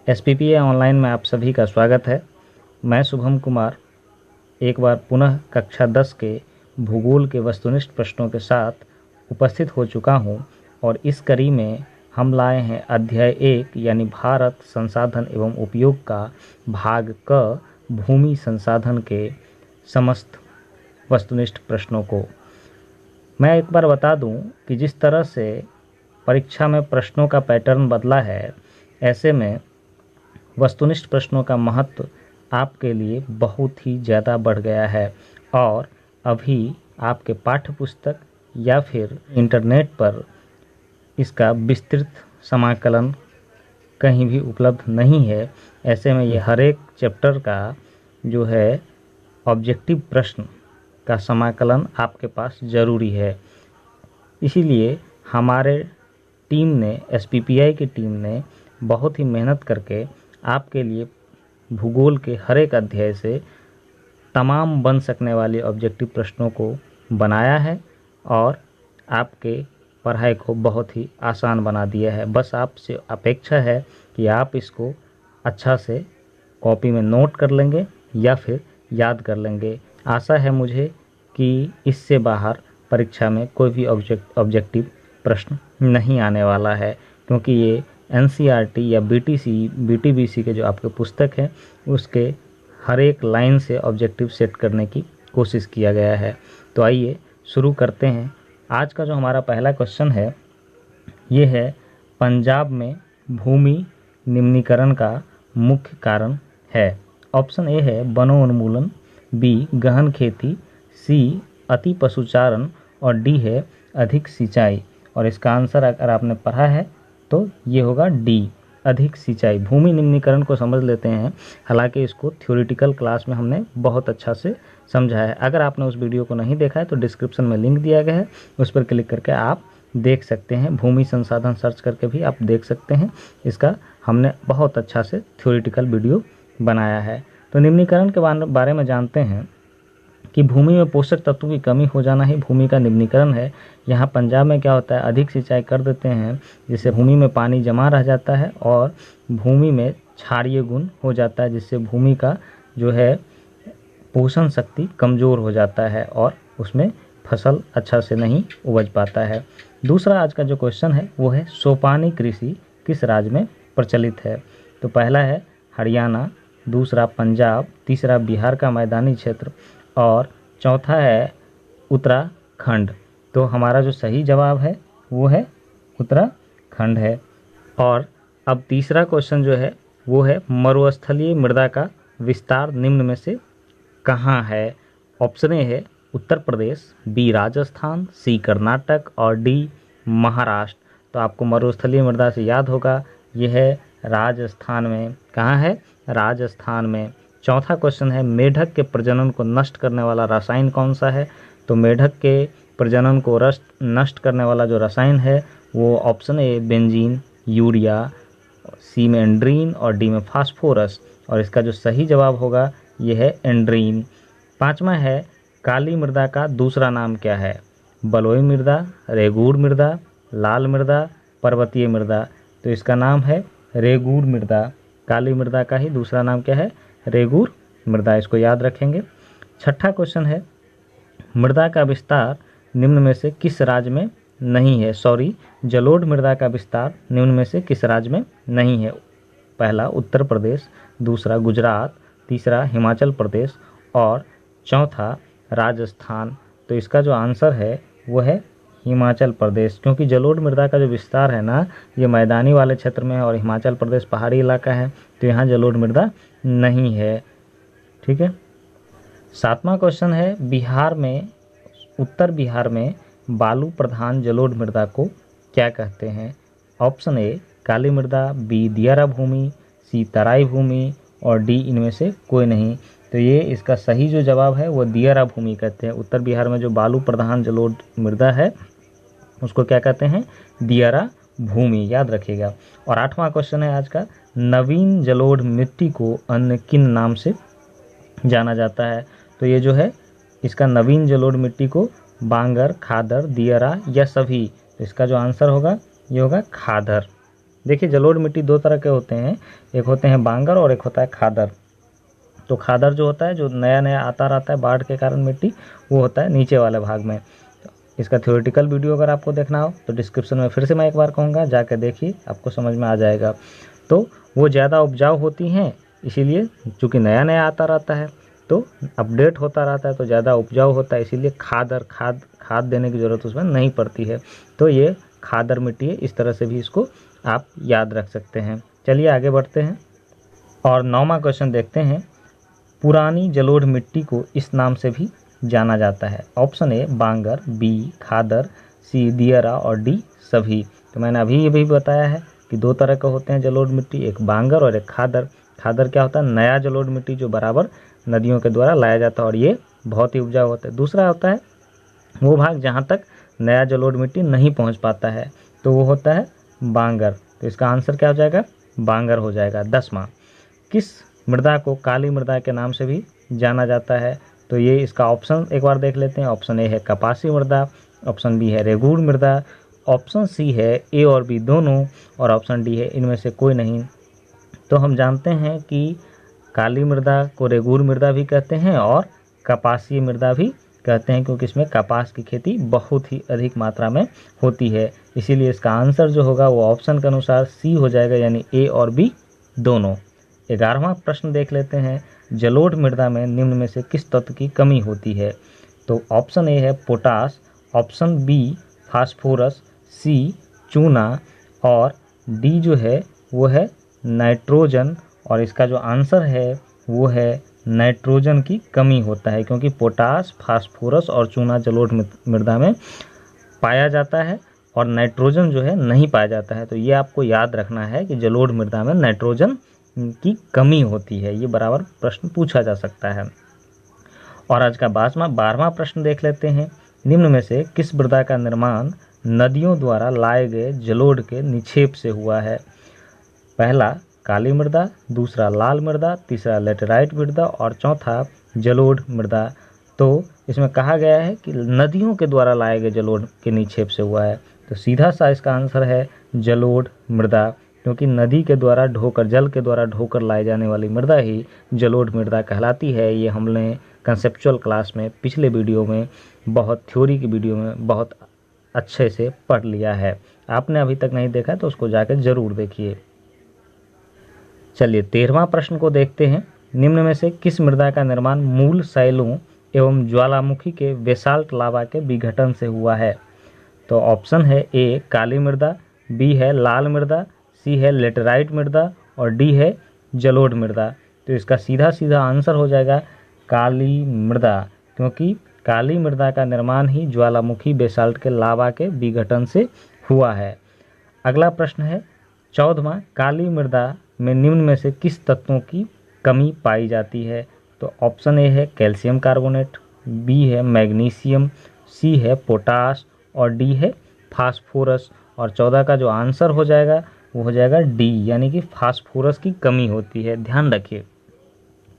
SPPA online में आप सभी का स्वागत है। मैं शुभम कुमार एक बार पुनः कक्षा 10 के भूगोल के वस्तुनिष्ठ प्रश्नों के साथ उपस्थित हो चुका हूं और इस कड़ी में हम लाए हैं अध्याय 1 यानी भारत संसाधन एवं उपयोग का भाग क भूमि संसाधन के समस्त वस्तुनिष्ठ प्रश्नों को। मैं एक बार बता दूं कि जिस तरह से परीक्षा में प्रश्नों का पैटर्न बदला है, ऐसे में वस्तुनिष्ठ प्रश्नों का महत्व आपके लिए बहुत ही ज़्यादा बढ़ गया है और अभी आपके पाठ्य पुस्तक या फिर इंटरनेट पर इसका विस्तृत समाकलन कहीं भी उपलब्ध नहीं है। ऐसे में ये हर एक चैप्टर का जो है ऑब्जेक्टिव प्रश्न का समाकलन आपके पास ज़रूरी है। इसीलिए हमारे टीम ने SPPI की टीम ने बहुत ही मेहनत करके आपके लिए भूगोल के हर एक अध्याय से तमाम बन सकने वाले ऑब्जेक्टिव प्रश्नों को बनाया है और आपके पढ़ाई को बहुत ही आसान बना दिया है। बस आपसे अपेक्षा है कि आप इसको अच्छा से कॉपी में नोट कर लेंगे या फिर याद कर लेंगे। आशा है मुझे कि इससे बाहर परीक्षा में कोई भी ऑब्जेक्टिव प्रश्न नहीं आने वाला है, क्योंकि ये NCERT या BTBC के जो आपके पुस्तक हैं उसके हर एक लाइन से ऑब्जेक्टिव सेट करने की कोशिश किया गया है। तो आइए शुरू करते हैं। आज का जो हमारा पहला क्वेश्चन है ये है, पंजाब में भूमि निम्नीकरण का मुख्य कारण है। ऑप्शन ए है वनोन्मूलन, B गहन खेती, C अति पशुचारण और D है अधिक सिंचाई। और इसका आंसर अगर आपने पढ़ा है तो ये होगा D अधिक सिंचाई। भूमि निम्नीकरण को समझ लेते हैं। हालांकि इसको थ्योरेटिकल क्लास में हमने बहुत अच्छा से समझाया है। अगर आपने उस वीडियो को नहीं देखा है तो डिस्क्रिप्शन में लिंक दिया गया है, उस पर क्लिक करके आप देख सकते हैं। भूमि संसाधन सर्च करके भी आप देख सकते हैं। इसका हमने बहुत अच्छा से थ्योरेटिकल वीडियो बनाया है। तो निम्नीकरण के बारे में जानते हैं कि भूमि में पोषक तत्वों की कमी हो जाना ही भूमि का निम्नीकरण है। यहाँ पंजाब में क्या होता है, अधिक सिंचाई कर देते हैं जिससे भूमि में पानी जमा रह जाता है और भूमि में क्षारीय गुण हो जाता है, जिससे भूमि का जो है पोषण शक्ति कमज़ोर हो जाता है और उसमें फसल अच्छा से नहीं उपज पाता है। दूसरा आज का जो क्वेश्चन है वो है, सोपानी कृषि किस राज्य में प्रचलित है। तो पहला है हरियाणा, दूसरा पंजाब, तीसरा बिहार का मैदानी क्षेत्र और चौथा है उत्तराखंड। तो हमारा जो सही जवाब है वो है उत्तराखंड है। और अब तीसरा क्वेश्चन जो है वो है, मरुस्थलीय मृदा का विस्तार निम्न में से कहाँ है। ऑप्शन ए है उत्तर प्रदेश, B राजस्थान, C कर्नाटक और D महाराष्ट्र। तो आपको मरुस्थलीय मृदा से याद होगा यह है राजस्थान में। कहाँ है? राजस्थान में। चौथा क्वेश्चन है, मेढक के प्रजनन को नष्ट करने वाला रसायन कौन सा है। तो मेढक के प्रजनन को नष्ट करने वाला जो रसायन है वो option A benzene, urea, C में एंड्रीन और D में फास्फोरस। और इसका जो सही जवाब होगा ये है एंड्रीन। पांचवा है, काली मृदा का दूसरा नाम क्या है। बलुई मृदा, रेगूर मृदा, लाल मृदा, पर्वतीय मृदा। तो इसका नाम है रेगूर मृदा। काली मृदा का ही दूसरा नाम क्या है, रेगूर मृदा। इसको याद रखेंगे। छठा क्वेश्चन है, मृदा का विस्तार निम्न में से किस राज्य में नहीं है। जलोढ़ मृदा का विस्तार निम्न में से किस राज्य में नहीं है। पहला उत्तर प्रदेश, दूसरा गुजरात, तीसरा हिमाचल प्रदेश और चौथा राजस्थान। तो इसका जो आंसर है वो है हिमाचल प्रदेश, क्योंकि जलोढ़ मृदा का जो विस्तार है ना ये मैदानी वाले क्षेत्र में है और हिमाचल प्रदेश पहाड़ी इलाका है, तो यहाँ जलोढ़ मृदा नहीं है। ठीक है। सातवां क्वेश्चन है, बिहार में, उत्तर बिहार में बालू प्रधान जलोढ़ मृदा को क्या कहते हैं। ऑप्शन ए काली मृदा, B दियारा भूमि, C तराई भूमि और D इनमें से कोई नहीं। तो ये इसका सही जो जवाब है वो दियारा भूमि कहते हैं। उत्तर बिहार में जो बालू प्रधान जलोढ़ मृदा है उसको क्या कहते हैं, दियारा भूमि। याद रखिएगा। और आठवां क्वेश्चन है आज का, नवीन जलोढ़ मिट्टी को अन्य किन नाम से जाना जाता है। तो ये जो है इसका नवीन जलोढ़ मिट्टी को बांगर, खादर, दियारा या सभी। तो इसका जो आंसर होगा ये होगा खादर। देखिए जलोढ़ मिट्टी दो तरह के होते हैं, एक होते हैं बांगर और एक होता है खादर। तो खादर जो होता है, जो नया नया आता रहता है बाढ़ के कारण मिट्टी, वो होता है नीचे वाले भाग में। इसका थ्योरेटिकल वीडियो अगर आपको देखना हो तो डिस्क्रिप्शन में फिर से मैं एक बार कहूँगा, जाकर देखिए, आपको समझ में आ जाएगा। तो वो ज़्यादा उपजाऊ होती हैं, इसीलिए चूँकि नया नया आता रहता है तो अपडेट होता रहता है तो ज़्यादा उपजाऊ होता है, इसीलिए खाद देने की ज़रूरत उसमें नहीं पड़ती है। तो ये खादर मिट्टी है, इस तरह से भी इसको आप याद रख सकते हैं। चलिए आगे बढ़ते हैं और 9वां क्वेश्चन देखते हैं। पुरानी जलोढ़ मिट्टी को इस नाम से भी जाना जाता है। ऑप्शन ए बांगर, बी खादर, सी दियरा और डी सभी। तो मैंने अभी ये भी बताया है कि दो तरह के होते हैं जलोढ़ मिट्टी, एक बांगर और एक खादर। खादर क्या होता है, नया जलोढ़ मिट्टी जो बराबर नदियों के द्वारा लाया जाता है और ये बहुत ही उपजाऊ होता है। दूसरा होता है वो भाग जहाँ तक नया जलोढ़ मिट्टी नहीं पहुँच पाता है, तो वो होता है बांगर। तो इसका आंसर क्या हो जाएगा, बांगर हो जाएगा। 10वां, किस मृदा को काली मृदा के नाम से भी जाना जाता है? तो ये इसका ऑप्शन एक बार देख लेते हैं। ऑप्शन ए है कपासी मृदा, ऑप्शन बी है रेगूर मृदा, ऑप्शन सी है ए और बी दोनों, और ऑप्शन डी है इनमें से कोई नहीं। तो हम जानते हैं कि काली मृदा को रेगूर मृदा भी कहते हैं और कपासी मृदा भी कहते हैं, क्योंकि इसमें कपास की खेती बहुत ही अधिक मात्रा में होती है। इसीलिए इसका आंसर जो होगा वो ऑप्शन के अनुसार सी हो जाएगा, यानी ए और बी दोनों। 11वां प्रश्न देख लेते हैं। जलोढ़ मृदा में निम्न में से किस तत्व की कमी होती है? तो ऑप्शन ए है पोटास, ऑप्शन बी फास्फोरस, सी चूना और डी जो है वो है नाइट्रोजन। और इसका जो आंसर है वो है नाइट्रोजन की कमी होता है, क्योंकि पोटास, फास्फोरस और चूना जलोढ़ मृदा में पाया जाता है और नाइट्रोजन जो है नहीं पाया जाता है। तो ये आपको याद रखना है कि जलोढ़ मृदा में नाइट्रोजन की कमी होती है, ये बराबर प्रश्न पूछा जा सकता है। और आज का 12वां प्रश्न देख लेते हैं। निम्न में से किस मृदा का निर्माण नदियों द्वारा लाए गए जलोढ़ के निक्षेप से हुआ है? पहला काली मृदा, दूसरा लाल मृदा, तीसरा लेटेराइट मृदा और चौथा जलोढ़ मृदा। तो इसमें कहा गया है कि नदियों के द्वारा लाए गए जलोढ़ के निक्षेप से हुआ है, तो सीधा सा इसका आंसर है जलोढ़ मृदा, क्योंकि नदी के द्वारा ढोकर, जल के द्वारा ढोकर लाई जाने वाली मृदा ही जलोढ़ मृदा कहलाती है। ये हमने कंसेप्चुअल क्लास में पिछले वीडियो में, बहुत थ्योरी की वीडियो में बहुत अच्छे से पढ़ लिया है। आपने अभी तक नहीं देखा तो उसको जाकर ज़रूर देखिए। चलिए 13वां प्रश्न को देखते हैं। निम्न में से किस मृदा का निर्माण मूल शैलों एवं ज्वालामुखी के बेसाल्ट लावा के विघटन से हुआ है? तो ऑप्शन है ए काली मृदा, बी है लाल मृदा, सी है लेटेराइट मृदा और डी है जलोढ़ मृदा। तो इसका सीधा सीधा आंसर हो जाएगा काली मृदा, क्योंकि काली मृदा का निर्माण ही ज्वालामुखी बेसाल्ट के लावा के विघटन से हुआ है। अगला प्रश्न है 14वां, काली मृदा में निम्न में से किस तत्वों की कमी पाई जाती है? तो ऑप्शन ए है कैल्शियम कार्बोनेट, बी है मैग्नीशियम, सी है पोटाश और डी है फास्फोरस। और 14 का जो आंसर हो जाएगा वो हो जाएगा डी, यानी कि फास्फोरस की कमी होती है। ध्यान रखिए,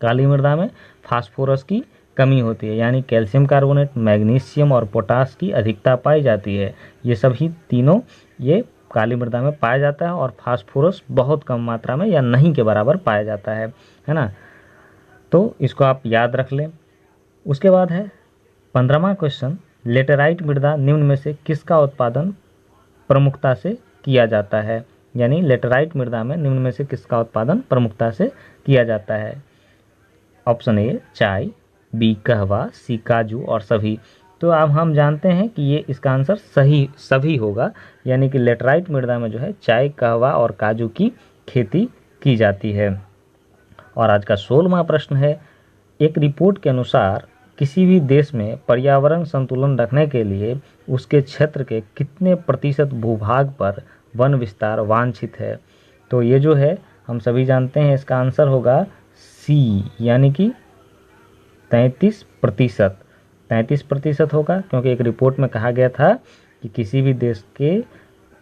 काली मृदा में फास्फोरस की कमी होती है, यानी कैल्शियम कार्बोनेट, मैग्नीशियम और पोटाश की अधिकता पाई जाती है। ये सभी तीनों ये काली मृदा में पाया जाता है और फास्फोरस बहुत कम मात्रा में या नहीं के बराबर पाया जाता है ना। तो इसको आप याद रख लें। उसके बाद है 15वां क्वेश्चन। लेटेराइट मृदा निम्न में से किसका उत्पादन प्रमुखता से किया जाता है? यानी लेटेराइट मृदा में निम्न में से किसका उत्पादन प्रमुखता से किया जाता है? ऑप्शन ए चाय, बी कहवा, सी काजू और सभी। तो अब हम जानते हैं कि ये इसका आंसर सही सभी होगा, यानी कि लेटेराइट मृदा में जो है चाय, कहवा और काजू की खेती की जाती है। और आज का 16वां प्रश्न है। एक रिपोर्ट के अनुसार किसी भी देश में पर्यावरण संतुलन रखने के लिए उसके क्षेत्र के कितने प्रतिशत भूभाग पर वन विस्तार वांछित है? तो ये जो है हम सभी जानते हैं, इसका आंसर होगा सी, यानी कि 33%। 33% होगा, क्योंकि एक रिपोर्ट में कहा गया था कि किसी भी देश के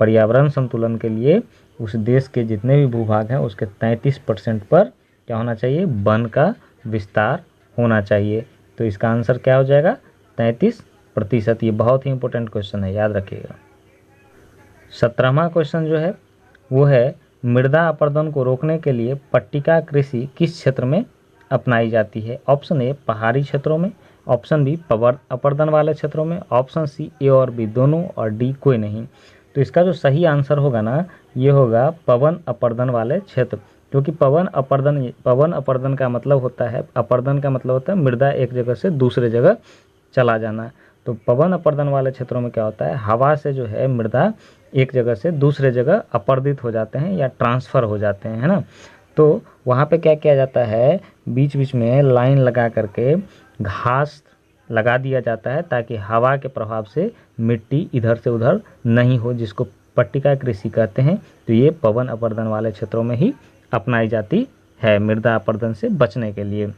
पर्यावरण संतुलन के लिए उस देश के जितने भी भूभाग हैं उसके 33% पर क्या होना चाहिए? वन का विस्तार होना चाहिए। तो इसका आंसर क्या हो जाएगा? 33%। ये बहुत ही इंपॉर्टेंट क्वेश्चन है, याद रखिएगा। 17वां क्वेश्चन जो है, वो है मृदा अपरदन को रोकने के लिए पट्टिका कृषि किस क्षेत्र में अपनाई जाती है। ऑप्शन ए पहाड़ी क्षेत्रों में, ऑप्शन बी पवन अपरदन वाले क्षेत्रों में, ऑप्शन सी ए और बी दोनों, और डी कोई नहीं। तो इसका जो सही आंसर होगा ना, ये होगा पवन अपरदन वाले क्षेत्र, क्योंकि पवन अपरदन का मतलब होता है, अपरदन का मतलब होता है मृदा एक जगह से दूसरे जगह चला जाना। तो पवन अपरदन वाले क्षेत्रों में क्या होता है, हवा से जो है मृदा एक जगह से दूसरे जगह अपरदित हो जाते हैं या ट्रांसफ़र हो जाते हैं, है ना। तो वहाँ पे क्या किया जाता है, बीच बीच में लाइन लगा करके घास लगा दिया जाता है ताकि हवा के प्रभाव से मिट्टी इधर से उधर नहीं हो, जिसको पट्टिका कृषि कहते हैं। तो ये पवन अपरदन वाले क्षेत्रों में ही अपनाई जाती है मृदा अपरदन से बचने के लिए।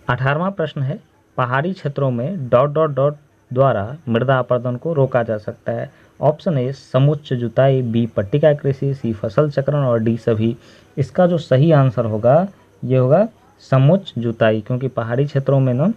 18वां प्रश्न है, पहाड़ी क्षेत्रों में डॉट डॉट डॉट द्वारा मृदा अपरदन को रोका जा सकता है। ऑप्शन ए समुच्च जुताई, बी पट्टिका कृषि, सी फसल चक्रण और डी सभी। इसका जो सही आंसर होगा ये होगा समुच्च जुताई, क्योंकि पहाड़ी क्षेत्रों में ना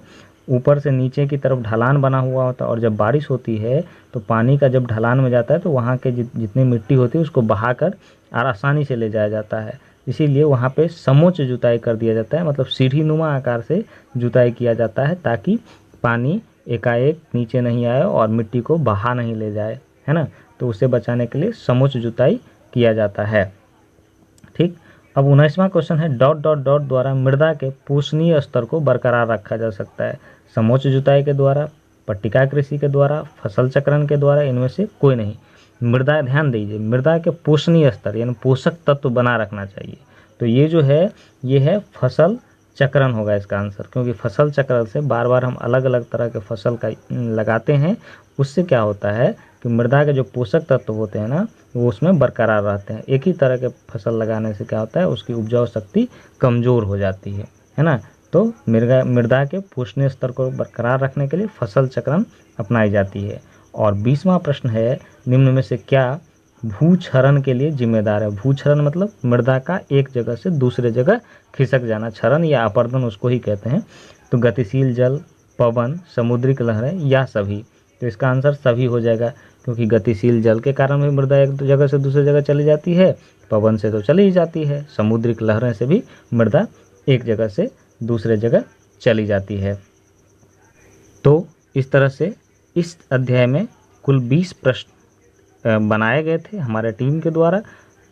ऊपर से नीचे की तरफ ढलान बना हुआ होता है और जब बारिश होती है तो पानी का जब ढलान में जाता है तो वहाँ के जितनी मिट्टी होती है उसको बहाकर आसानी से ले जाया जाता है। इसीलिए वहाँ पे समुच्च जुताई कर दिया जाता है, मतलब सीढ़ी नुमा आकार से जुताई किया जाता है ताकि पानी एकाएक नीचे नहीं आए और मिट्टी को बहा नहीं ले जाए, है ना। तो उसे बचाने के लिए समुच्च जुताई किया जाता है। ठीक, अब 19वां क्वेश्चन है, डॉट डॉट डॉट द्वारा मृदा के पोषणीय स्तर को बरकरार रखा जा सकता है। समुच्च जुताई के द्वारा, पट्टिका कृषि के द्वारा, फसल चक्रण के द्वारा, इनमें से कोई नहीं। मृदा, ध्यान दीजिए, मृदा के पोषणीय स्तर यानी पोषक तत्व बना रखना चाहिए। तो ये जो है ये है फसल चक्रण होगा इसका आंसर, क्योंकि फसल चक्रण से बार बार हम अलग अलग तरह के फसल का लगाते हैं, उससे क्या होता है कि मृदा के जो पोषक तत्व होते हैं ना वो उसमें बरकरार रहते हैं। एक ही तरह के फसल लगाने से क्या होता है, उसकी उपजाऊ शक्ति कमज़ोर हो जाती है ना। तो मृदा के पोषणीय स्तर को बरकरार रखने के लिए फसल चक्रण अपनाई जाती है। और 20वां प्रश्न है, निम्न में से क्या भूक्षरण के लिए जिम्मेदार है। भूक्षरण मतलब मृदा का एक जगह से दूसरे जगह खिसक जाना, क्षरण या अपरदन उसको ही कहते हैं। तो गतिशील जल, पवन, समुद्रिक लहरें या सभी। तो इसका आंसर सभी हो जाएगा, क्योंकि गतिशील जल के कारण भी मृदा एक जगह से दूसरी जगह चली जाती है, पवन से तो चली ही जाती है, समुद्रिक लहरें से भी मृदा एक जगह से दूसरे जगह चली जाती है। तो इस तरह से इस अध्याय में कुल 20 प्रश्न बनाए गए थे हमारे टीम के द्वारा।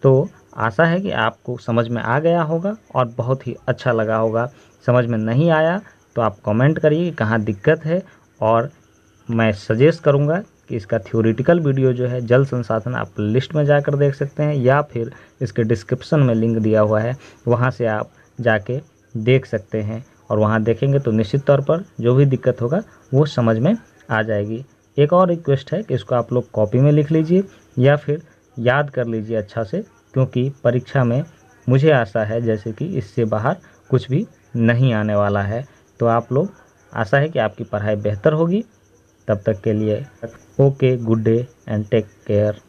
तो आशा है कि आपको समझ में आ गया होगा और बहुत ही अच्छा लगा होगा। समझ में नहीं आया तो आप कमेंट करिए कि कहाँ दिक्कत है, और मैं सजेस्ट करूँगा कि इसका थ्योरेटिकल वीडियो जो है जल संसाधन आप लिस्ट में जाकर देख सकते हैं, या फिर इसके डिस्क्रिप्शन में लिंक दिया हुआ है, वहाँ से आप जाके देख सकते हैं। और वहाँ देखेंगे तो निश्चित तौर पर जो भी दिक्कत होगा वो समझ में आ जाएगी। एक और रिक्वेस्ट है कि इसको आप लोग कॉपी में लिख लीजिए या फिर याद कर लीजिए अच्छा से, क्योंकि परीक्षा में मुझे आशा है जैसे कि इससे बाहर कुछ भी नहीं आने वाला है। तो आप लोग, आशा है कि आपकी पढ़ाई बेहतर होगी। तब तक के लिए okay, good day and take care.